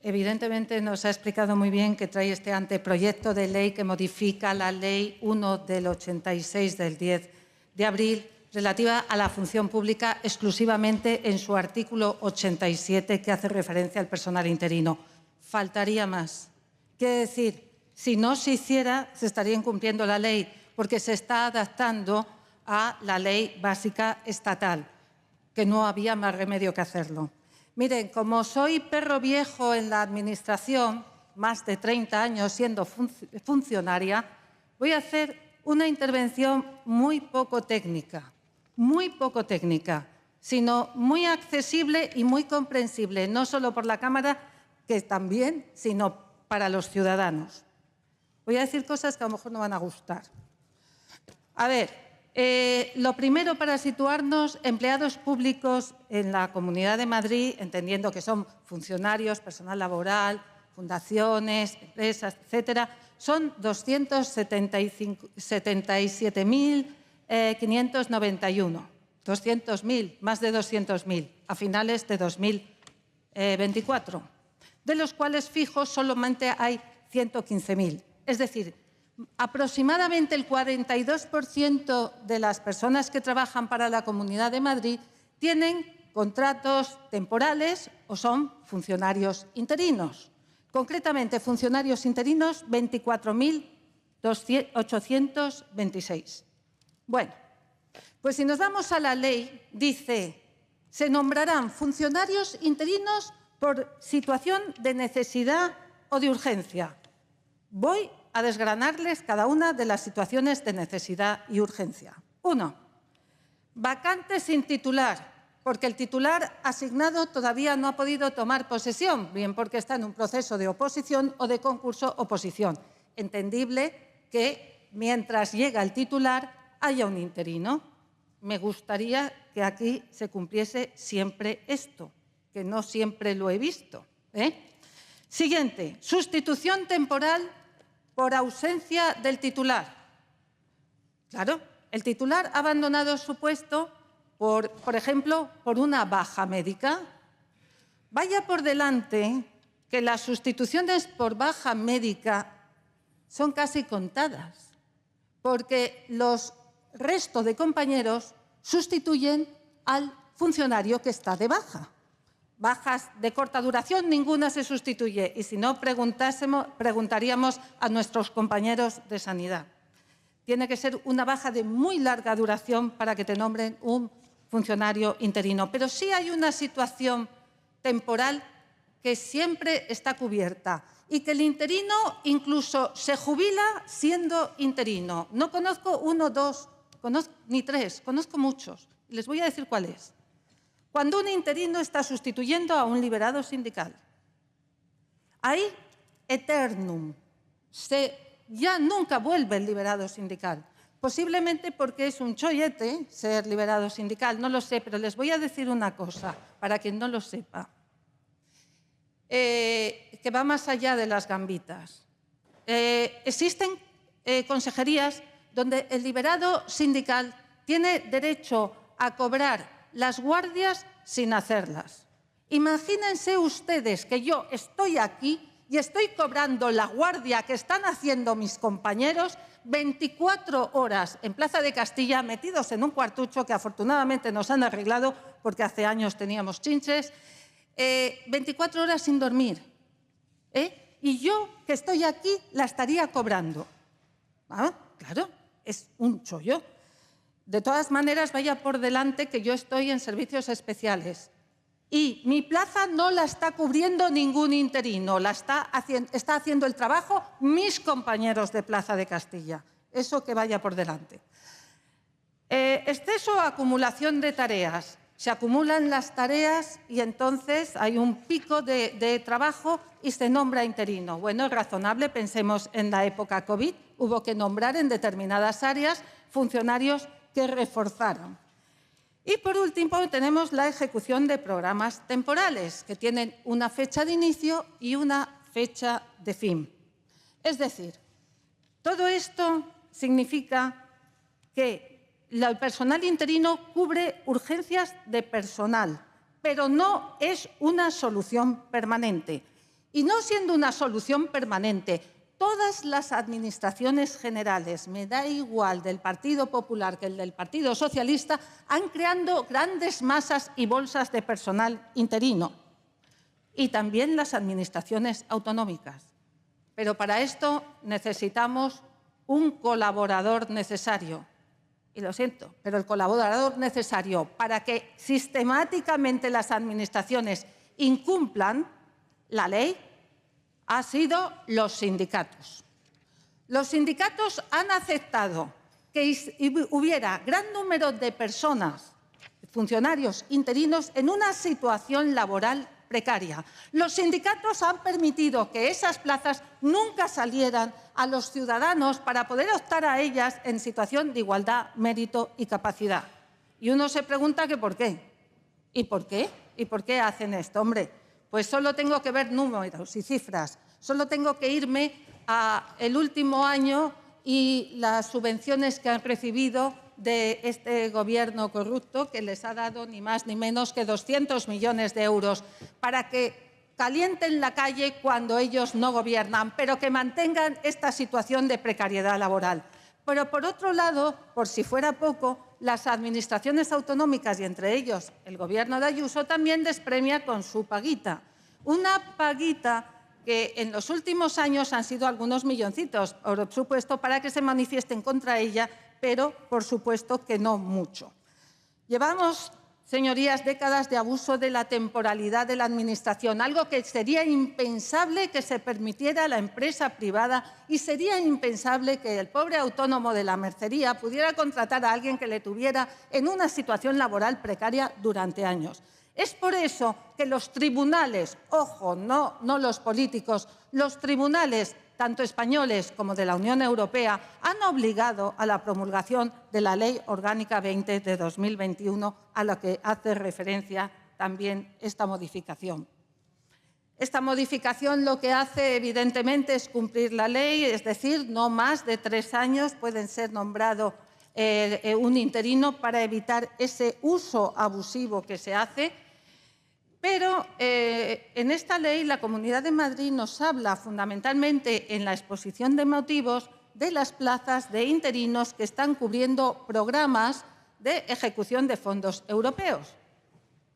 evidentemente nos ha explicado muy bien que trae este anteproyecto de ley que modifica la Ley 1 del 86 del 10 de abril relativa a la función pública exclusivamente en su artículo 87 que hace referencia al personal interino. Faltaría más. Quiere decir, si no se hiciera, se estaría incumpliendo la ley porque se está adaptando a la ley básica estatal, que no había más remedio que hacerlo. Miren, como soy perro viejo en la Administración, más de 30 años siendo funcionaria, voy a hacer una intervención muy poco técnica, sino muy accesible y muy comprensible, no solo por la Cámara, que también, sino para los ciudadanos. Voy a decir cosas que a lo mejor no van a gustar. A ver, lo primero para situarnos, empleados públicos en la Comunidad de Madrid, entendiendo que son funcionarios, personal laboral, fundaciones, empresas, etcétera, son 277.591, 200.000, más de 200.000, a finales de 2024, de los cuales fijos solamente hay 115.000. Es decir, aproximadamente el 42% de las personas que trabajan para la Comunidad de Madrid tienen contratos temporales o son funcionarios interinos. Concretamente, funcionarios interinos, 24.826. Bueno, pues si nos vamos a la ley, dice, se nombrarán funcionarios interinos por situación de necesidad o de urgencia. Voy a desgranarles cada una de las situaciones de necesidad y urgencia. 1. Vacante sin titular, porque el titular asignado todavía no ha podido tomar posesión, bien porque está en un proceso de oposición o de concurso-oposición. Entendible que mientras llega el titular haya un interino. Me gustaría que aquí se cumpliese siempre esto, que no siempre lo he visto. Siguiente, sustitución temporal por ausencia del titular. Claro, el titular ha abandonado su puesto, por ejemplo, por una baja médica. Vaya por delante que las sustituciones por baja médica son casi contadas, porque los restos de compañeros sustituyen al funcionario que está de baja. Bajas de corta duración, ninguna se sustituye. Y si no, preguntaríamos a nuestros compañeros de sanidad. Tiene que ser una baja de muy larga duración para que te nombren un funcionario interino. Pero sí hay una situación temporal que siempre está cubierta y que el interino incluso se jubila siendo interino. No conozco uno, dos, ni tres, conozco muchos. Les voy a decir cuál es. Cuando un interino está sustituyendo a un liberado sindical. Ahí, eternum, ya nunca vuelve el liberado sindical. Posiblemente porque es un chollete ser liberado sindical, no lo sé, pero les voy a decir una cosa, para quien no lo sepa, que va más allá de las gambitas. Existen consejerías donde el liberado sindical tiene derecho a cobrar las guardias sin hacerlas. Imagínense ustedes que yo estoy aquí y estoy cobrando la guardia que están haciendo mis compañeros 24 horas en Plaza de Castilla, metidos en un cuartucho que afortunadamente nos han arreglado porque hace años teníamos chinches, 24 horas sin dormir. Y yo, que estoy aquí, la estaría cobrando. Claro, es un chollo. De todas maneras, vaya por delante que yo estoy en servicios especiales y mi plaza no la está cubriendo ningún interino, está haciendo el trabajo mis compañeros de Plaza de Castilla. Eso que vaya por delante. Exceso o acumulación de tareas. Se acumulan las tareas y entonces hay un pico de trabajo y se nombra interino. Bueno, es razonable, pensemos en la época COVID, hubo que nombrar en determinadas áreas funcionarios que reforzaron. Y por último tenemos la ejecución de programas temporales que tienen una fecha de inicio y una fecha de fin. Es decir, todo esto significa que el personal interino cubre urgencias de personal, pero no es una solución permanente. Y no siendo una solución permanente, todas las administraciones generales, me da igual del Partido Popular que el del Partido Socialista, han creado grandes masas y bolsas de personal interino. Y también las administraciones autonómicas. Pero para esto necesitamos un colaborador necesario. Y lo siento, pero el colaborador necesario para que sistemáticamente las administraciones incumplan la ley ha sido los sindicatos. Los sindicatos han aceptado que hubiera gran número de personas, funcionarios interinos, en una situación laboral precaria. Los sindicatos han permitido que esas plazas nunca salieran a los ciudadanos para poder optar a ellas en situación de igualdad, mérito y capacidad. Y uno se pregunta que ¿por qué? ¿Y por qué? ¿Y por qué hacen esto? Hombre, pues solo tengo que ver números y cifras. Solo tengo que irme al último año y las subvenciones que han recibido de este gobierno corrupto, que les ha dado ni más ni menos que 200 millones de euros para que calienten la calle cuando ellos no gobiernan, pero que mantengan esta situación de precariedad laboral. Pero, por otro lado, por si fuera poco, las administraciones autonómicas, y entre ellos el Gobierno de Ayuso, también despremia con su paguita. Una paguita que en los últimos años han sido algunos milloncitos, por supuesto, para que se manifiesten contra ella, pero por supuesto que no mucho. Llevamos, señorías, décadas de abuso de la temporalidad de la Administración, algo que sería impensable que se permitiera a la empresa privada y sería impensable que el pobre autónomo de la mercería pudiera contratar a alguien que le tuviera en una situación laboral precaria durante años. Es por eso que los tribunales, ojo, no los políticos, los tribunales, tanto españoles como de la Unión Europea, han obligado a la promulgación de la Ley Orgánica 20 de 2021, a la que hace referencia también esta modificación. Esta modificación lo que hace, evidentemente, es cumplir la ley, es decir, no más de 3 años pueden ser nombrado un interino para evitar ese uso abusivo que se hace. Pero en esta ley la Comunidad de Madrid nos habla fundamentalmente en la exposición de motivos de las plazas de interinos que están cubriendo programas de ejecución de fondos europeos.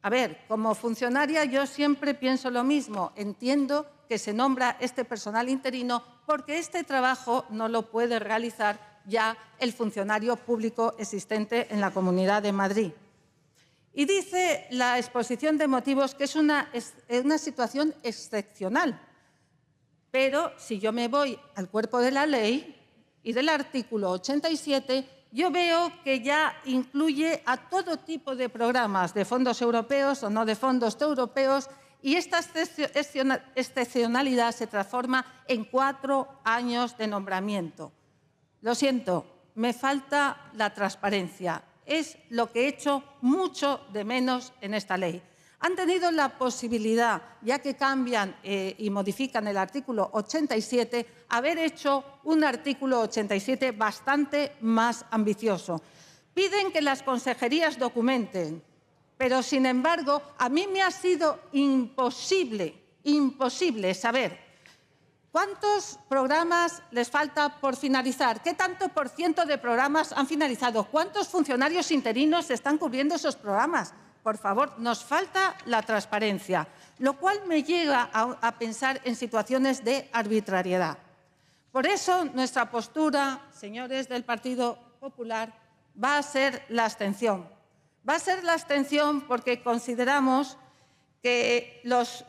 A ver, como funcionaria yo siempre pienso lo mismo. Entiendo que se nombra este personal interino porque este trabajo no lo puede realizar ya el funcionario público existente en la Comunidad de Madrid. Y dice la exposición de motivos que es una situación excepcional. Pero si yo me voy al cuerpo de la ley y del artículo 87, yo veo que ya incluye a todo tipo de programas de fondos europeos o no de fondos europeos, y esta excepcionalidad se transforma en 4 años de nombramiento. Lo siento, me falta la transparencia. Es lo que he hecho mucho de menos en esta ley. Han tenido la posibilidad, ya que cambian y modifican el artículo 87, haber hecho un artículo 87 bastante más ambicioso. Piden que las consejerías documenten, pero, sin embargo, a mí me ha sido imposible saber ¿cuántos programas les falta por finalizar? ¿Qué tanto por ciento de programas han finalizado? ¿Cuántos funcionarios interinos están cubriendo esos programas? Por favor, nos falta la transparencia, lo cual me lleva a pensar en situaciones de arbitrariedad. Por eso, nuestra postura, señores del Partido Popular, va a ser la abstención. Va a ser la abstención porque consideramos que los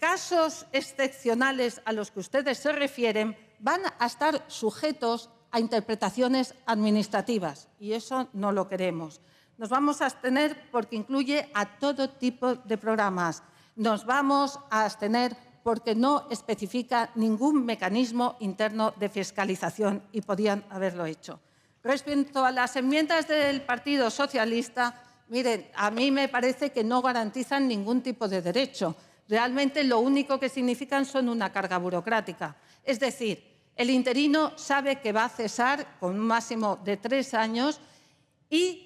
casos excepcionales a los que ustedes se refieren van a estar sujetos a interpretaciones administrativas y eso no lo queremos. Nos vamos a abstener porque incluye a todo tipo de programas. Nos vamos a abstener porque no especifica ningún mecanismo interno de fiscalización y podían haberlo hecho. Respecto a las enmiendas del Partido Socialista, miren, a mí me parece que no garantizan ningún tipo de derecho. Realmente lo único que significan son una carga burocrática. Es decir, el interino sabe que va a cesar con un máximo de 3 años y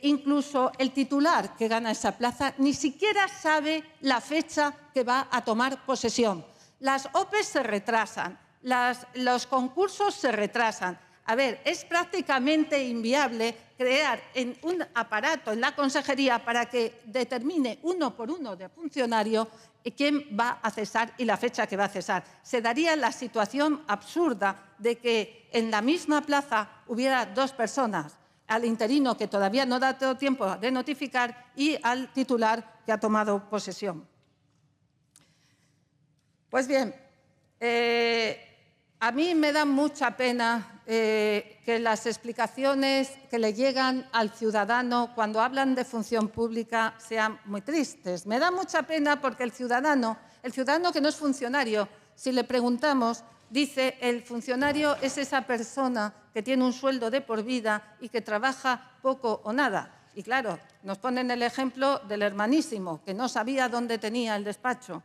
incluso el titular que gana esa plaza ni siquiera sabe la fecha que va a tomar posesión. Las OPE se retrasan, los concursos se retrasan. A ver, es prácticamente inviable crear un aparato en la consejería para que determine uno por uno de funcionario quién va a cesar y la fecha que va a cesar. Se daría la situación absurda de que en la misma plaza hubiera dos personas, al interino que todavía no da todo tiempo de notificar y al titular que ha tomado posesión. Pues bien, a mí me da mucha pena que las explicaciones que le llegan al ciudadano cuando hablan de función pública sean muy tristes. Me da mucha pena porque el ciudadano que no es funcionario, si le preguntamos, dice el funcionario es esa persona que tiene un sueldo de por vida y que trabaja poco o nada. Y claro, nos ponen el ejemplo del hermanísimo, que no sabía dónde tenía el despacho.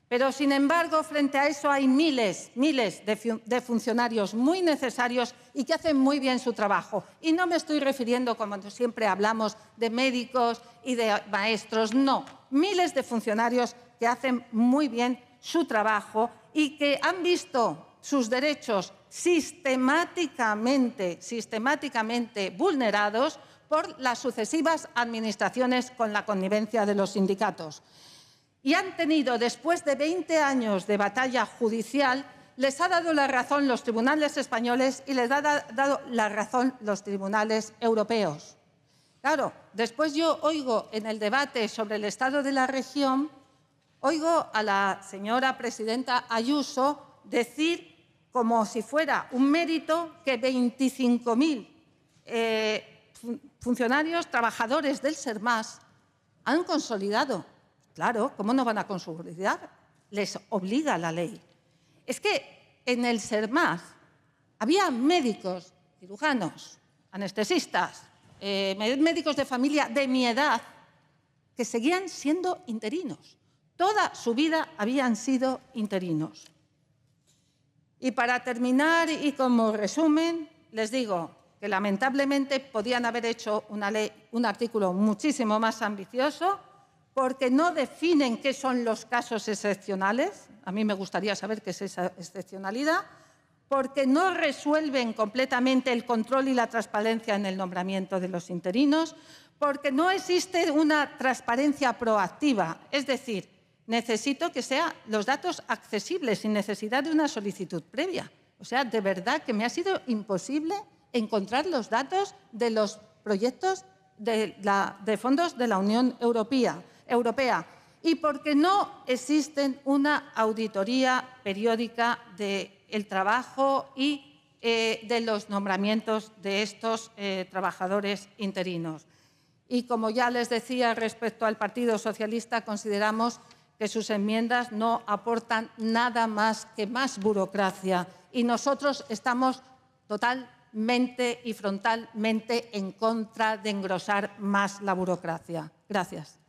Pero, sin embargo, frente a eso hay miles de funcionarios muy necesarios y que hacen muy bien su trabajo. Y no me estoy refiriendo, como siempre hablamos, de médicos y de maestros, no. Miles de funcionarios que hacen muy bien su trabajo y que han visto sus derechos sistemáticamente vulnerados por las sucesivas administraciones con la connivencia de los sindicatos. Y han tenido, después de 20 años de batalla judicial, les ha dado la razón los tribunales españoles y les ha dado la razón los tribunales europeos. Claro, después yo oigo en el debate sobre el estado de la región, oigo a la señora presidenta Ayuso decir, como si fuera un mérito, que 25.000 funcionarios, trabajadores del SERMAS han consolidado. Claro, ¿cómo no van a consolidar? Les obliga la ley. Es que en el SERMAS había médicos, cirujanos, anestesistas, médicos de familia de mi edad que seguían siendo interinos. Toda su vida habían sido interinos. Y para terminar y como resumen, les digo que lamentablemente podían haber hecho una ley, un artículo muchísimo más ambicioso, porque no definen qué son los casos excepcionales. A mí me gustaría saber qué es esa excepcionalidad, porque no resuelven completamente el control y la transparencia en el nombramiento de los interinos, porque no existe una transparencia proactiva. Es decir, necesito que sean los datos accesibles sin necesidad de una solicitud previa. O sea, de verdad que me ha sido imposible encontrar los datos de los proyectos de fondos de la Unión Europea y porque no existe una auditoría periódica del trabajo y de los nombramientos de estos trabajadores interinos. Y como ya les decía respecto al Partido Socialista, consideramos que sus enmiendas no aportan nada más que más burocracia y nosotros estamos totalmente y frontalmente en contra de engrosar más la burocracia. Gracias.